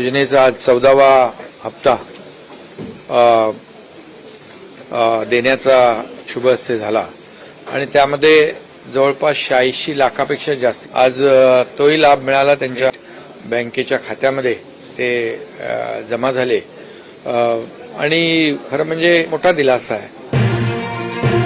योजनेचा आज 14वा हप्ता देण्याचा शुभहस्ते झाला आणि त्यामध्ये जवळपास 86 लाखापेक्षा जास्त आज तोही लाभ मिळाला। त्यांच्या बँकेच्या खात्यामध्ये ते जमा झाले आणि खरं म्हणजे मोठा दिलासा आहे।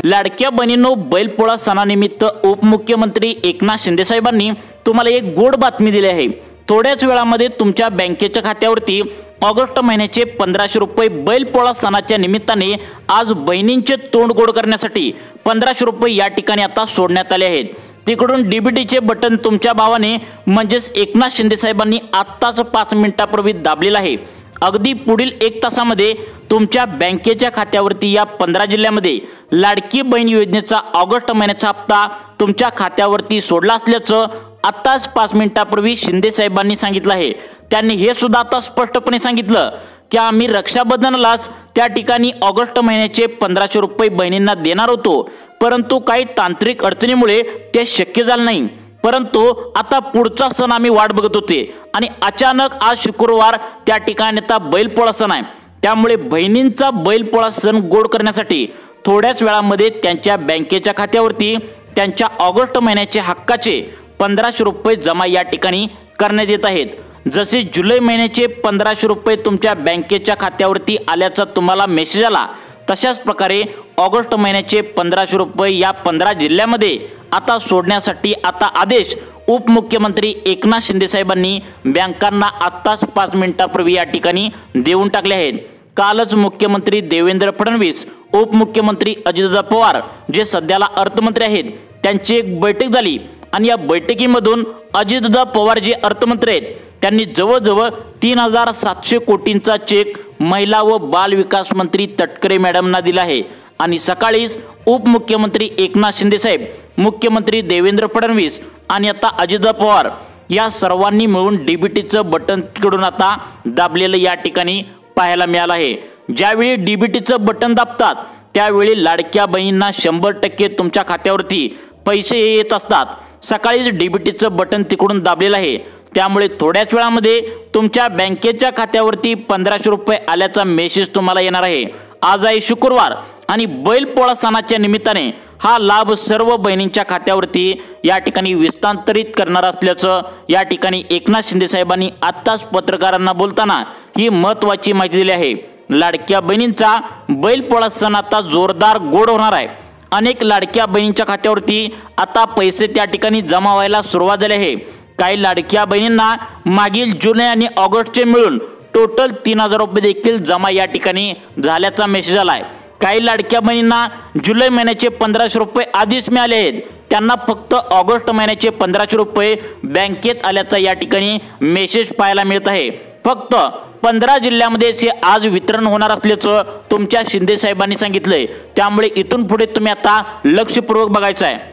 लाडक्या बहिणींनो, बैलपोळा सणानिमित्त उपमुख्यमंत्री एकनाथ शिंदे साहेबांनी तुम्हाला एक गोड बातमी दिली आहे। थोड्याच वेळामध्ये तुमच्या बँकेच्या खात्यावरती ऑगस्ट महिन्याचे 1500 रुपये बैलपोळा सणाच्या निमित्ताने आज बहिणींचे तोंड गोड करण्यासाठी 1500 रुपये या ठिकाणी आता सोडण्यात आले आहेत। तिकडून डीबीटीचे बटन तुमच्या भावाने म्हणजेच एकनाथ शिंदे साहेबांनी आत्ताच 5 मिनिटापूर्वी दाबलेलं आहे। अगदी पुढील 1 तासामध्ये तुमच्या बँकेच्या खात्यावरती या 15 जिल्ह्यामध्ये लाडकी बहीण योजनेचा ऑगस्ट महिन्याचा हप्ता तुमच्या खात्यावरती सोडला असल्याचं आत्ताच 5 मिनिटापूर्वी शिंदे साहेबांनी सांगितलं आहे। त्यांनी हे सुद्धा आता स्पष्टपणे सांगितलं की आम्ही रक्षाबंधनालाच त्या ठिकाणी ऑगस्ट महिन्याचे 1500 रुपये बहिणींना देणार होतो, परंतु काही तांत्रिक अडचणीमुळे ते शक्य झालं नाही। परंतु आता पुढचा सण आम्ही वाट बघत होते आणि अचानक आज शुक्रवार त्या ठिकाणी आता बैलपोळा सण आहे। त्यामुळे बहिणींचा बैलपोळा सण गोड करण्यासाठी थोड्याच वेळामध्ये त्यांच्या बँकेच्या खात्यावरती त्यांच्या ऑगस्ट महिन्याचे हक्काचे 1500 रुपये जमा या ठिकाणी करण्यात येत आहेत। जसे जुलै महिन्याचे 1500 रुपये तुमच्या बँकेच्या खात्यावरती आल्याचा तुम्हाला मेसेज आला, तशाच प्रकारे ऑगस्ट महिन्याचे 1500 रुपये या 15 जिल्ह्यामध्ये आता सोडण्यासाठी आता आदेश उपमुख्यमंत्री एकनाथ शिंदे साहेबांनी बँकांना आत्ताच 5 मिनिटापूर्वी या ठिकाणी देऊन टाकले आहेत। कालच मुख्यमंत्री देवेंद्र फडणवीस, उपमुख्यमंत्री अजितदादा पवार जे सध्याला अर्थमंत्री आहेत त्यांची एक बैठक झाली आणि या बैठकीमधून अजितदादा पवार जे अर्थमंत्री आहेत त्यांनी जवळजवळ 3700 कोटींचा चेक महिला व बाल विकास मंत्री तटकरे मॅडमना दिला आहे। आणि सकाळीच उपमुख्यमंत्री एकनाथ शिंदे साहेब, मुख्यमंत्री देवेंद्र फडणवीस आणि आता अजितदादा पवार या सर्वांनी मिळून डीबीटीचं बटन तिकडून आता दाबलेलं या ठिकाणी पाहायला मिळालं आहे। ज्यावेळी डीबीटीचं बटन दाबतात त्यावेळी लाडक्या बहिणींना 100% तुमच्या खात्यावरती पैसे येत असतात। सकाळीच डीबीटीचं बटन तिकडून दाबलेलं आहे, त्यामुळे थोड्याच वेळामध्ये तुमच्या बँकेच्या खात्यावरती 1500 रुपये आल्याचा मेसेज तुम्हाला येणार आहे। आज आहे शुक्रवार आणि बैलपोळा सणाच्या निमित्ताने हा लाभ सर्व बहिणींच्या खात्यावरती या ठिकाणी विस्तारित करणार असल्याचं या ठिकाणी एकनाथ शिंदे साहेबांनी आत्ताच पत्रकारांना बोलताना ही महत्त्वाची माहिती दिली आहे। लाडक्या बहिणींचा बैलपोळा सण आता जोरदार गोड होणार आहे। अनेक लाडक्या बहिणींच्या खात्यावरती आता पैसे त्या ठिकाणी जमा व्हायला सुरुवात झाली आहे। काही लाडक्या बहिणींना मागील जुलै आणि ऑगस्टचे मिळून टोटल 3000 रुपये देखील जमा या ठिकाणी झाल्याचा मेसेज आला आहे। काही लाडक्या बहिणींना जुलै महिन्याचे 1500 रुपये आधीच मिळाले आहेत, त्यांना फक्त ऑगस्ट महिन्याचे 1500 रुपये बँकेत आल्याचा या ठिकाणी मेसेज पाहायला मिळत आहे। फक्त 15 जिल्ह्यामध्ये हे आज वितरण होणार असल्याचं तुमच्या शिंदे साहेबांनी सांगितलंय, त्यामुळे इथून पुढे तुम्ही आता लक्षपूर्वक बघायचं आहे।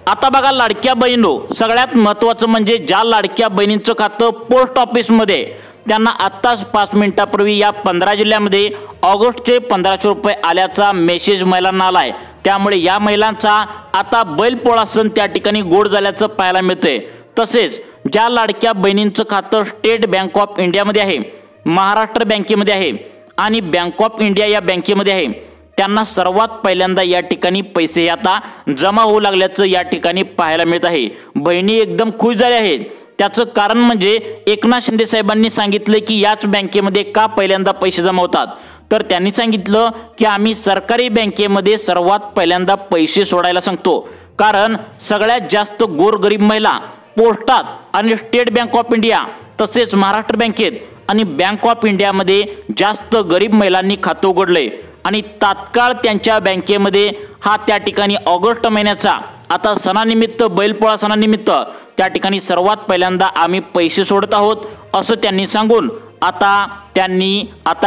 आता बघा लाडक्या बहिणींनो, सगळ्यात महत्त्वाचं म्हणजे ज्या लाडक्या बहिणींचं खातं पोस्ट ऑफिसमध्ये त्यांना आत्ताच 5 मिनिटापूर्वी या 15 जिल्ह्यामध्ये ऑगस्टचे 1500 रुपये आल्याचा मेसेज महिलांना आलाय। त्यामुळे या महिलांचा आता बैलपोळा सण त्या ठिकाणी गोड झाल्याचं पाहायला मिळतंय। तसेच ज्या लाडक्या बहिणींचं खातं स्टेट बँक ऑफ इंडियामध्ये आहे, महाराष्ट्र बँकेमध्ये आहे आणि बँक ऑफ इंडिया या बँकेमध्ये आहे, त्यांना सर्वात पहिल्यांदा या ठिकाणी पैसे आता जमा होऊ लागल्याचं या ठिकाणी पाहायला मिळत आहे। बहिणी एकदम खुश झाल्या आहेत। त्याचं कारण म्हणजे एकनाथ शिंदे साहेबांनी सांगितलं की याच बँकेमध्ये का पहिल्यांदा पैसे जमा होतात, तर त्यांनी सांगितलं की आम्ही सरकारी बँकेमध्ये सर्वात पहिल्यांदा पैसे सोडायला सांगतो, कारण सगळ्यात जास्त गोरगरीब महिला पोस्टात आणि स्टेट बँक ऑफ इंडिया तसेच महाराष्ट्र बँकेत आणि बँक ऑफ इंडियामध्ये जास्त गरीब महिलांनी खातं उघडलंय आणि तात्काळ त्यांच्या बँकेमध्ये हा त्या ठिकाणी ऑगस्ट महिन्याचा आता सणानिमित्त बैलपोळा सणानिमित्त त्या ठिकाणी सर्वात पहिल्यांदा आम्ही पैसे सोडत आहोत असं त्यांनी सांगून त्यांनी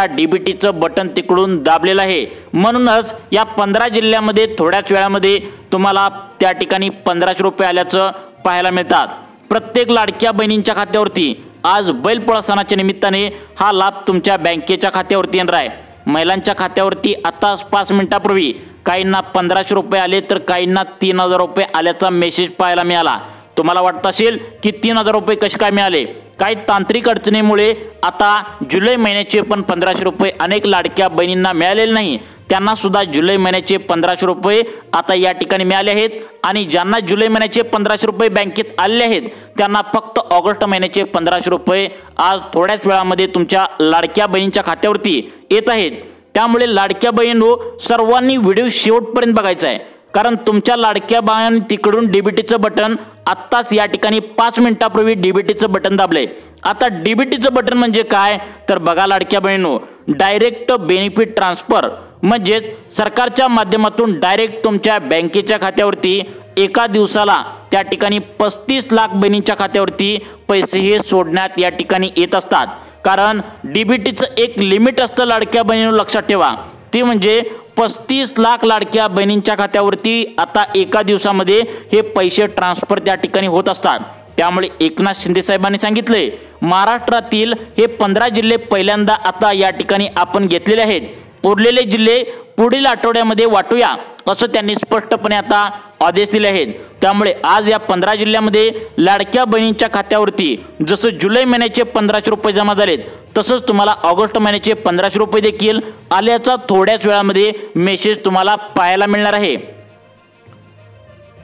डीबीटीचं बटन तिकडून दाबलेलं आहे। म्हणूनच या 15 जिल्ह्यामध्ये थोड्याच वेळामध्ये तुम्हाला त्या ठिकाणी 1500 रुपये आल्याचं पाहायला मिळतात। प्रत्येक लाडक्या बहिणींच्या खात्यावरती आज बैलपोळा सणाच्या निमित्ताने हा लाभ तुमच्या बँकेच्या खात्यावरती येणार आहे। महिलांच्या खात्यावरती आता 5 मिनिटापूर्वी काहींना 1500 रुपये आले तर काहींना 3000 रुपये आल्याचा मेसेज पाहायला मिळाला। तुम्हाला वाटत असेल की 3000 रुपये कसे काय मिळाले, काही तांत्रिक अडचणीमुळे आता जुलै महिन्याचे पण 1500 रुपये अनेक लाडक्या बहिणींना मिळालेले नाही, त्यांना सुद्धा जुलै महिन्याचे 1500 रुपये आता या ठिकाणी मिळाले आहेत। आणि ज्यांना जुलै महिन्याचे 1500 रुपये बँकेत आलेले आहेत त्यांना फक्त ऑगस्ट महिन्याचे 1500 रुपये आज थोड्याच वेळामध्ये तुमच्या लाडक्या बहिणींच्या खात्यावरती येत आहेत। त्यामुळे लाडक्या बहिणींनो, सर्वांनी व्हिडिओ शेवटपर्यंत बघायचा आहे, कारण तुमच्या लाडक्या बहिणी तिकडून डीबीटीचं बटन आत्ताच या ठिकाणी 5 मिनिटापूर्वी डीबीटीचं बटन दाबलंय। आता डीबीटीचं बटन म्हणजे काय तर बघा लाडक्या बहिणींनो, डायरेक्ट बेनिफिट ट्रान्सफर म्हणजेच सरकारच्या माध्यमातून डायरेक्ट तुमच्या बँकेच्या खात्यावरती एका दिवसाला त्या ठिकाणी 35 लाख बहिणींच्या खात्यावरती पैसे हे सोडण्यात या ठिकाणी येत असतात। कारण डीबीटीचं एक लिमिट असतं लाडक्या बहिणींनो, लक्षात ठेवा, ते म्हणजे 35 लाख लाडक्या बहिणींच्या खात्यावरती आता एका दिवसामध्ये हे पैसे ट्रान्सफर त्या ठिकाणी होत असतात। त्यामुळे एकनाथ शिंदे साहेबांनी सांगितले, महाराष्ट्रातील हे 15 जिल्हे पहिल्यांदा आता या ठिकाणी आपण घेतलेले आहेत, उरलेले जिल्हे पुढील आठवड्यामध्ये वाटूया असं त्यांनी स्पष्टपणे आता आदेश दिले आहेत। त्यामुळे आज या 15 जिल्ह्यामध्ये लाडक्या बहिणींच्या खात्यावरती जसं जुलै महिन्याचे 1500 रुपये जमा झालेत तसंच तुम्हाला ऑगस्ट महिन्याचे 1500 रुपये देखील आल्याचा थोड्याच वेळामध्ये मेसेज तुम्हाला पाहायला मिळणार आहे।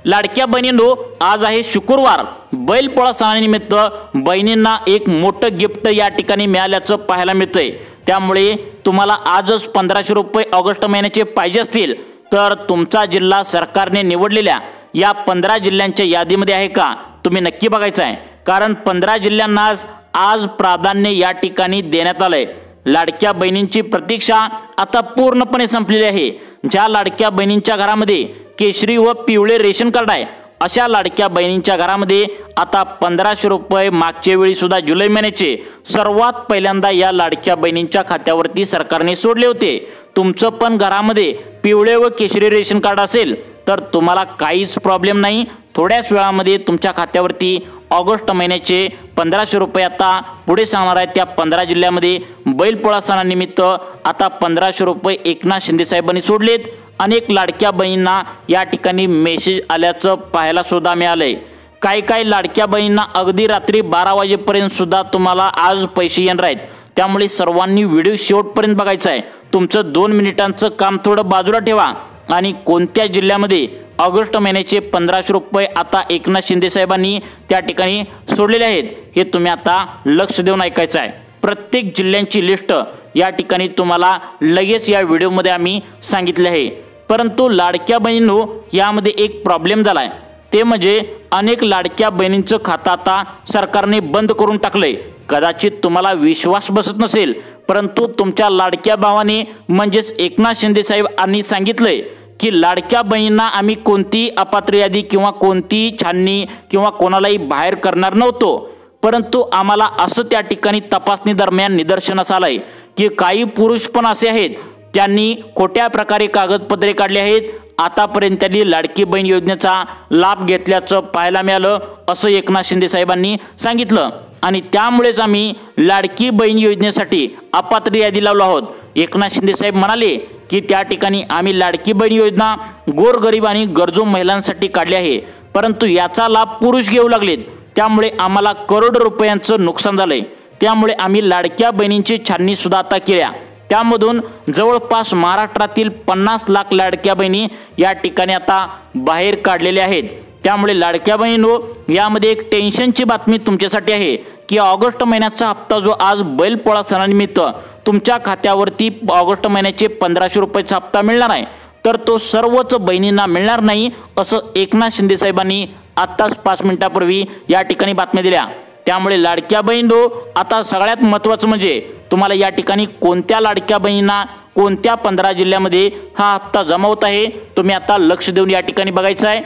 लाडक्या बहिणींनो, आज आहे शुक्रवार, बैलपोळा सणानिमित्त बहिणींना एक मोठं गिफ्ट या ठिकाणी मिळाल्याचं पाहायला मिळतंय। त्यामुळे तुम्हाला आजच 1500 रुपये ऑगस्ट महिन्याचे पाहिजे असतील तर तुमचा जिल्हा सरकारने निवडलेल्या या 15 जिल्ह्यांच्या यादीमध्ये आहे का तुम्ही नक्की बघायचं आहे, कारण 15 जिल्ह्यांना आज प्राधान्य या ठिकाणी देण्यात आलंय। लाडक्या बहिणींची प्रतीक्षा आता पूर्णपणे संपलेली आहे। ज्या लाडक्या बहिणींच्या घरामध्ये केशरी व पिवळे रेशन कार्ड आहे अशा लाडक्या बहिणींच्या घरामध्ये आता 1500 रुपये मागच्या वेळी सुद्धा जुलै महिन्याचे सर्वात पहिल्यांदा या लाडक्या बहिणींच्या खात्यावरती सरकारने सोडले होते। तुमचं पण घरामध्ये पिवळे व केशरी रेशन कार्ड असेल तर तुम्हाला काहीच प्रॉब्लेम नाही, थोड्याच वेळामध्ये तुमच्या खात्यावरती ऑगस्ट महिन्याचे 1500 रुपये आता पुढे सांगणार आहेत। त्या 15 जिल्ह्यामध्ये बैलपोळा सणानिमित्त आता 1500 रुपये एकनाथ शिंदे साहेबांनी सोडलेत। अनेक लाडक्या बहिणींना या ठिकाणी मेसेज आल्याचं पाहायला सुद्धा मिळालंय। काही लाडक्या बहिणींना अगदी रात्री 12 वाजेपर्यंत सुद्धा तुम्हाला आज पैसे येणार आहेत। त्यामुळे सर्वांनी व्हिडिओ शेवटपर्यंत बघायचा आहे। तुमचं 2 मिनिटांचं काम थोडं बाजूला ठेवा आणि कोणत्या जिल्ह्यामध्ये ऑगस्ट महिन्याचे 1500 रुपये आता एकनाथ शिंदे साहेबांनी त्या ठिकाणी सोडलेले आहेत हे तुम्ही आता लक्ष देऊन ऐकायचं आहे। प्रत्येक जिल्ह्यांची लिस्ट या ठिकाणी तुम्हाला लगेच या व्हिडिओमध्ये आम्ही सांगितले आहे। परंतु लाडक्या बहिणींनो, यामध्ये एक प्रॉब्लेम झालाय, ते म्हणजे अनेक लाडक्या बहिणींचं खातं आता सरकारने बंद करून टाकलंय। कदाचित तुम्हाला विश्वास बसत नसेल, परंतु तुमच्या लाडक्या भावाने म्हणजेच एकनाथ शिंदे साहेब यांनी सांगितलंय की लाडक्या बहिणींना आम्ही कोणती अपात्र यादी किंवा कोणती छाननी किंवा कोणालाही बाहेर करणार नव्हतो, परंतु आम्हाला असं त्या ठिकाणी तपासणी दरम्यान निदर्शनास आलंय की काही पुरुष पण असे आहेत त्यांनी खोट्या प्रकारे कागदपत्रे काढली आहेत, आतापर्यंत त्यांनी लाडकी बहीण योजनेचा लाभ घेतल्याचं पाहायला मिळालं असं एकनाथ शिंदे साहेबांनी सांगितलं। आणि त्यामुळेच आम्ही लाडकी बहीण योजनेसाठी अपात्र यादी लावलो आहोत। एकनाथ शिंदे साहेब म्हणाले की त्या ठिकाणी आम्ही लाडकी बहीण योजना गोरगरीब आणि गरजू महिलांसाठी काढली आहे, परंतु याचा लाभ पुरुष घेऊ लागलेत, त्यामुळे आम्हाला करोडो रुपयांचं नुकसान झालंय। त्यामुळे आम्ही लाडक्या बहिणींची छाननी सुद्धा आता केल्या, त्यामधून जवळपास महाराष्ट्रातील 50 लाख लाडक्या बहिणी या ठिकाणी आता बाहेर काढलेल्या आहेत। त्यामुळे लाडक्या बहिणींनो, यामध्ये एक टेन्शनची बातमी तुमच्यासाठी आहे की ऑगस्ट महिन्याचा हप्ता जो आज बैलपोळा सणानिमित्त तुमच्या खात्यावरती ऑगस्ट महिन्याचे 1500 रुपयाचा हप्ता मिळणार आहे, तर तो सर्वच बहिणींना मिळणार नाही असं एकनाथ शिंदे साहेबांनी आत्ताच 5 मिनिटापूर्वी या ठिकाणी बातम्या दिल्या। त्यामुळे लाडक्या बहिणींनो, आता सगळ्यात महत्त्वाचं म्हणजे तुम्हाला या ठिकाणी कोणत्या लाडक्या बहिणींना कोणत्या 15 जिल्ह्यामध्ये हा हप्ता जमा होत आहे तुम्ही आता लक्ष देऊन या ठिकाणी बघायचं आहे।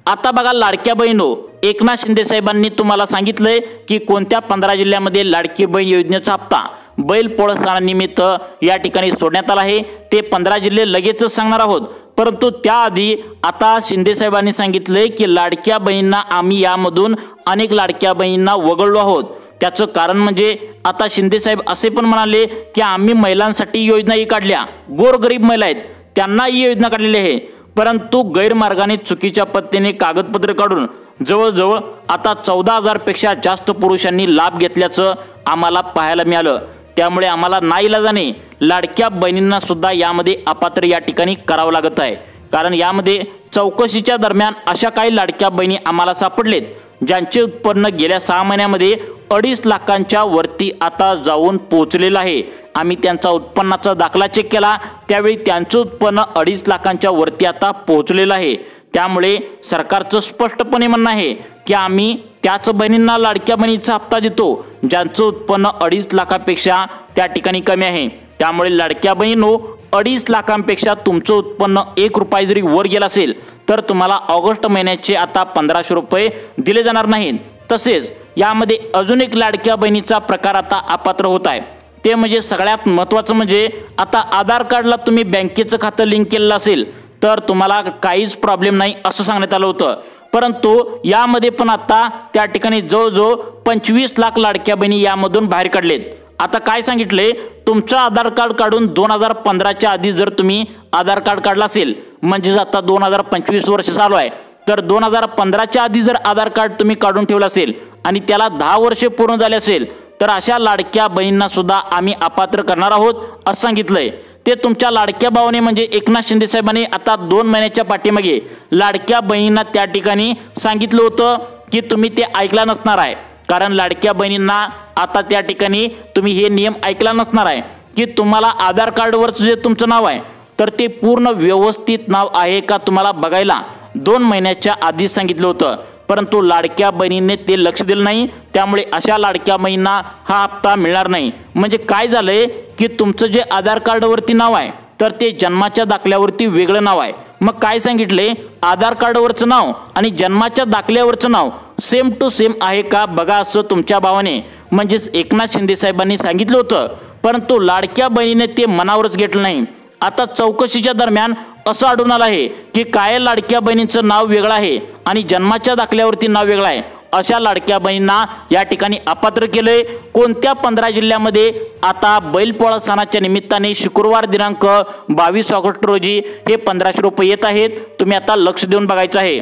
आता बघा लाडक्या बहिणींनो, एकनाथ शिंदे साहेबांनी तुम्हाला सांगितलंय की कोणत्या 15 जिल्ह्यामध्ये लाडकी बहीण योजनेचा हप्ता बैलपोळा सणानिमित्त या ठिकाणी सोडण्यात आला आहे। ते 15 जिल्हे लगेचच सांगणार आहोत, परंतु त्याआधी आता शिंदे साहेबांनी सांगितलंय की लाडक्या बहिणींना आम्ही यामधून अनेक लाडक्या बहिणींना वगळलो आहोत। त्याचं कारण म्हणजे आता शिंदे साहेब असे पण म्हणाले की आम्ही महिलांसाठी योजनाही काढल्या, गोरगरीब महिला आहेत त्यांना ही योजना काढलेली आहे, परंतु गैरमार्गाने चुकीच्या पद्धतीने कागदपत्र काढून जवळजवळ आता 14,000 पेक्षा जास्त पुरुषांनी लाभ घेतल्याचं आम्हाला पाहायला मिळालं। त्यामुळे आम्हाला नाईलाजाने लाडक्या बहिणींना सुद्धा यामध्ये अपात्र या ठिकाणी करावं लागत आहे। कारण यामध्ये चौकशीच्या दरम्यान अशा काही लाडक्या बहिणी आम्हाला सापडलेत ज्यांचे उत्पन्न गेल्या 6 महिन्यामध्ये 2.5 लाखांच्या वरती आता जाऊन पोहोचलेलं आहे। आम्ही त्यांचा उत्पन्नाचा दाखला चेक केला त्यावेळी त्यांचं उत्पन्न 2.5 लाखांच्या वरती आता पोहोचलेलं आहे। त्यामुळे सरकारचं स्पष्टपणे म्हणणं आहे की आम्ही त्याच बहिणींना लाडक्या बहिणीचा हप्ता देतो ज्यांचं उत्पन्न 2.5 लाखापेक्षा त्या ठिकाणी कमी आहे। त्यामुळे लाडक्या बहिणींनो 2.5 लाखांपेक्षा तुमचं उत्पन्न 1 रुपया जरी वर गेलं असेल तर तुम्हाला ऑगस्ट महिन्याचे आता 1500 रुपये दिले जाणार नाहीत। तसेच यामध्ये अजून एक लाडक्या बहिणीचा प्रकार आता अपात्र होत आहे, ते म्हणजे सगळ्यात महत्त्वाचं म्हणजे आता आधार कार्डला तुम्ही बँकेचं खातं लिंक केलेलं असेल तर तुम्हाला काहीच प्रॉब्लेम नाही असं सांगण्यात आलं होतं। परंतु यामध्ये पण आता त्या ठिकाणी जवळजवळ 25 लाख लाडक्या बहिणी यामधून बाहेर काढलेत। आता काय सांगितले, तुमचं आधार कार्ड काढून 2015च्या आधी जर तुम्ही आधार कार्ड काढला असेल म्हणजे आता 2025 वर्ष चालू आहे तर 2015च्या आधी जर आधार कार्ड तुम्ही काढून ठेवलं असेल आणि त्याला 10 वर्षे पूर्ण झाले असेल तर अशा लाडक्या बहिणींना सुद्धा आम्ही अपात्र करणार आहोत असं सांगितलंय। ते तुमच्या लाडक्या भावाने म्हणजे एकनाथ शिंदे साहेबांनी आता 2 महिन्याच्या पाठीमागे लाडक्या बहिणींना त्या ठिकाणी सांगितलं होतं की तुम्ही ते ऐकला नसणार आहे। कारण लाडक्या बहिणींना आता त्या ठिकाणी तुम्ही हे नियम ऐकला नसणार आहे की तुम्हाला आधार कार्डवरचं जे तुमचं नाव आहे तर ते पूर्ण व्यवस्थित नाव आहे का तुम्हाला बघायला 2 महिन्याच्या आधी सांगितलं होतं। परंतु लाडक्या बहिणींनी ते लक्ष दिलं नाही, त्यामुळे अशा लाडक्या बहिणींना हा हप्ता मिळणार नाही। म्हणजे काय झालंय की तुमचं जे आधार कार्डवरती नाव आहे तर ते जन्माच्या दाखल्यावरती वेगळं नाव आहे। मग काय सांगितले, आधार कार्डवरचं नाव आणि जन्माच्या दाखल्यावरचं नाव सेम टू सेम आहे का बघा असं तुमच्या भावाने म्हणजेच एकनाथ शिंदे साहेबांनी सांगितलं होतं। परंतु लाडक्या बहिणीने ते मनावरच घेतलं नाही। आता चौकशीच्या दरम्यान असं आढळून आलं आहे की काय लाडक्या बहिणींचं नाव वेगळं आहे आणि जन्माच्या दाखल्यावरती नाव वेगळं आहे। अशा लाडक्या बहिणींना या ठिकाणी अपात्र केलंय। कोणत्या 15 जिल्ह्यामध्ये आता बैलपोळा सणाच्या निमित्ताने शुक्रवार दिनांक 22 ऑगस्ट रोजी हे 1500 रुपये येत आहेत, तुम्ही आता लक्ष देऊन बघायचं आहे।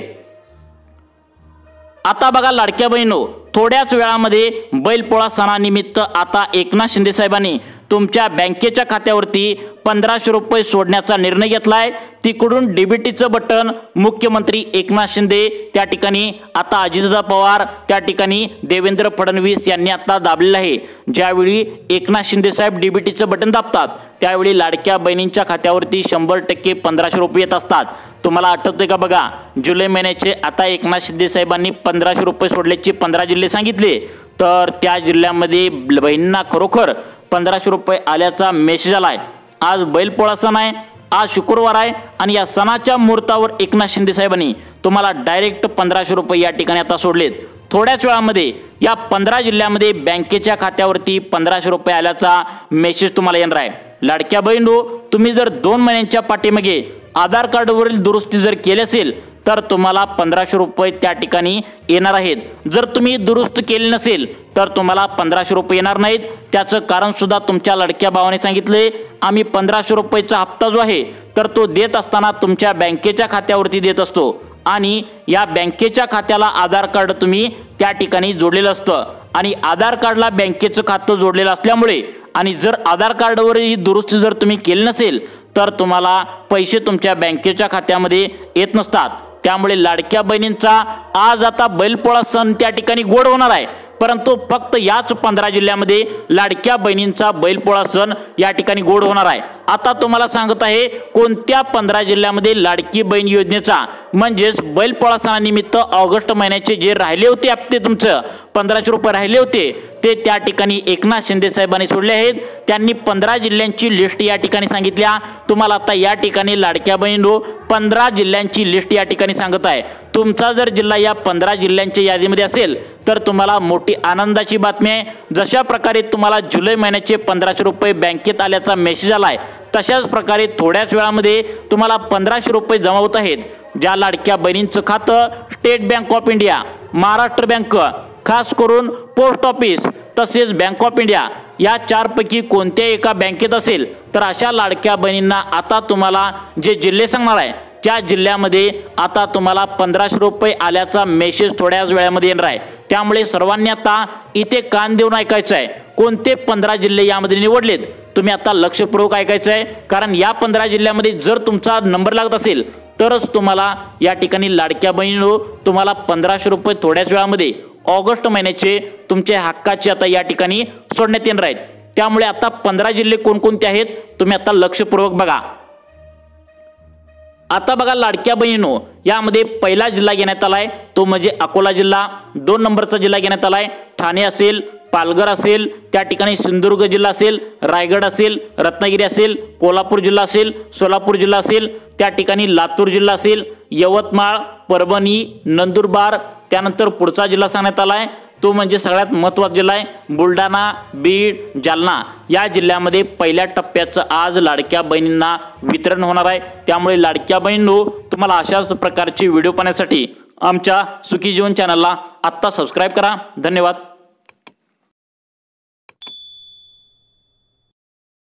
आता बघा लाडक्या बहिणींनो, थोड्याच वेळामध्ये बैलपोळा सणानिमित्त आता एकनाथ शिंदे साहेबांनी तुमच्या बँकेच्या खात्यावरती 1500 रुपये सोडण्याचा निर्णय घेतलाय। तिकडून डीबीटीचं बटन मुख्यमंत्री एकनाथ शिंदे त्या ठिकाणी आता अजितदादा पवार त्या ठिकाणी देवेंद्र फडणवीस यांनी आता दाबलेलं आहे। ज्यावेळी एकनाथ शिंदे साहेब डीबीटीचं बटन दाबतात त्यावेळी लाडक्या बहिणींच्या खात्यावरती 100% 1500 रुपये येत असतात। तुम्हाला आठवतंय का बघा, जुलै महिन्याचे आता एकनाथ शिंदे साहेबांनी 1500 रुपये सोडल्याचे 15 जिल्हे सांगितले तर त्या जिल्ह्यामध्ये बहिणींना खरोखर 1500 रुपये आल्याचा मेसेज आलाय। आज बैलपोळा सण आहे, आज शुक्रवार आहे आणि या सणाच्या मुहूर्तावर एकनाथ शिंदे साहेबांनी तुम्हाला डायरेक्ट 1500 रुपये या ठिकाणी आता सोडलेत। थोड्याच वेळामध्ये या 15 जिल्ह्यामध्ये बँकेच्या खात्यावरती 1500 रुपये आल्याचा मेसेज तुम्हाला येणार आहे। लाडक्या बहिणींनो, तुम्ही जर 2 महिन्यांच्या पाठीमागे आधार कार्डवरील दुरुस्ती जर केली असेल तर तुम्हाला 1500 रुपये त्या ठिकाणी येणार आहेत। जर तुम्ही दुरुस्त केले नसेल तर तुम्हाला 1500 रुपये येणार नाहीत। त्याचं कारण सुद्धा तुमच्या लाडक्या भावाने सांगितले, आम्ही 1500 रुपयेचा हप्ता जो आहे तर तो देत असताना तुमच्या बँकेच्या खात्यावरती देत असतो आणि या बँकेच्या खात्याला आधार कार्ड तुम्ही त्या ठिकाणी जोडलेलं असतं आणि आधार कार्डला बँकेचं खातं जोडलेलं असल्यामुळे आणि जर आधार कार्डवर ही दुरुस्ती जर तुम्ही केली नसेल तर तुम्हाला पैसे तुमच्या बँकेच्या खात्यामध्ये येत नसतात। त्यामुळे लाडक्या बहिणींचा आज आता बैलपोळा सण त्या ठिकाणी गोड होणार आहे। परंतु फक्त याच 15 जिल्ह्यामध्ये लाडक्या बहिणींचा बैलपोळा सण या ठिकाणी गोड होणार आहे। आता तुम्हाला सांगत आहे कोणत्या 15 जिल्ह्यामध्ये लाडकी बहीण योजनेचा म्हणजेच बैलपोळा सणानिमित्त ऑगस्ट महिन्याचे जे राहिले होते हप्ते तुमचं 1500 रुपये राहिले होते ते त्या ठिकाणी एकनाथ शिंदे साहेबांनी सोडले आहेत। त्यांनी 15 जिल्ह्यांची लिस्ट या ठिकाणी सांगितल्या। तुम्हाला आता या ठिकाणी लाडक्या बहिणींनो 15 जिल्ह्यांची लिस्ट या ठिकाणी सांगत आहे। तुमचा जर जिल्हा या 15 जिल्ह्यांच्या यादीमध्ये असेल तर तुम्हाला मोठी आनंदाची बातमी आहे। जशा प्रकारे तुम्हाला जुलै महिन्याचे 1500 रुपये बँकेत आल्याचा मेसेज आलाय तशाच प्रकारे थोड्याच वेळामध्ये तुम्हाला 1500 रुपये जमा होत आहेत। ज्या लाडक्या बहिणींचं खातं state bank of India, Maharashtra bank, खास करून पोस्ट ऑफिस तसेच बँक ऑफ इंडिया या 4 पैकी कोणत्या एका बँकेत असेल तर अशा लाडक्या बहिणींना आता तुम्हाला जे जिल्हे सांगणार आहे त्या जिल्ह्यामध्ये आता तुम्हाला 1500 रुपये आल्याचा मेसेज थोड्याच वेळामध्ये येणार आहे। त्यामुळे सर्वांनी आता इथे कान देऊन ऐकायचं आहे। कोणते 15 जिल्हे यामध्ये निवडलेत तुम्ही आता लक्षपूर्वक ऐकायचं आहे, कारण या 15 जिल्ह्यामध्ये जर तुमचा नंबर लागत असेल तरच तुम्हाला या ठिकाणी लाडक्या बहिणींनो तुम्हाला 1500 रुपये थोड्याच वेळामध्ये ऑगस्ट महिन्याचे तुमचे हक्काचे आता या ठिकाणी सोडण्यात येणार आहेत। त्यामुळे आता 15 जिल्हे कोणकोणते आहेत तुम्ही आता लक्षपूर्वक बघा। आता बघा लाडक्या बहिणींनो, यामध्ये पहिला जिल्हा घेण्यात आलाय तो म्हणजे अकोला जिल्हा। 2 नंबरचा जिल्हा घेण्यात आलाय ठाणे असेल, पालघर असेल, त्या ठिकाणी सिंधुदुर्ग जिल्हा असेल, रायगड असेल, रत्नागिरी असेल, कोल्हापूर जिल्हा असेल, सोलापूर जिल्हा असेल, त्या ठिकाणी लातूर जिल्हा असेल, यवतमाळ, परभणी, नंदुरबार। त्यानंतर पुढचा जिल्हा सांगण्यात आलाय तो म्हणजे सगळ्यात महत्त्वाचा जिल्हा आहे बुलढाणा, बीड, जालना। या जिल्ह्यामध्ये पहिल्या टप्प्याचं आज लाडक्या बहिणींना वितरण होणार आहे। त्यामुळे लाडक्या बहिणींनो तुम्हाला अशाच प्रकारचे व्हिडिओ पाहण्यासाठी आमच्या सुखी जीवन चॅनलला आत्ता सबस्क्राईब करा। धन्यवाद।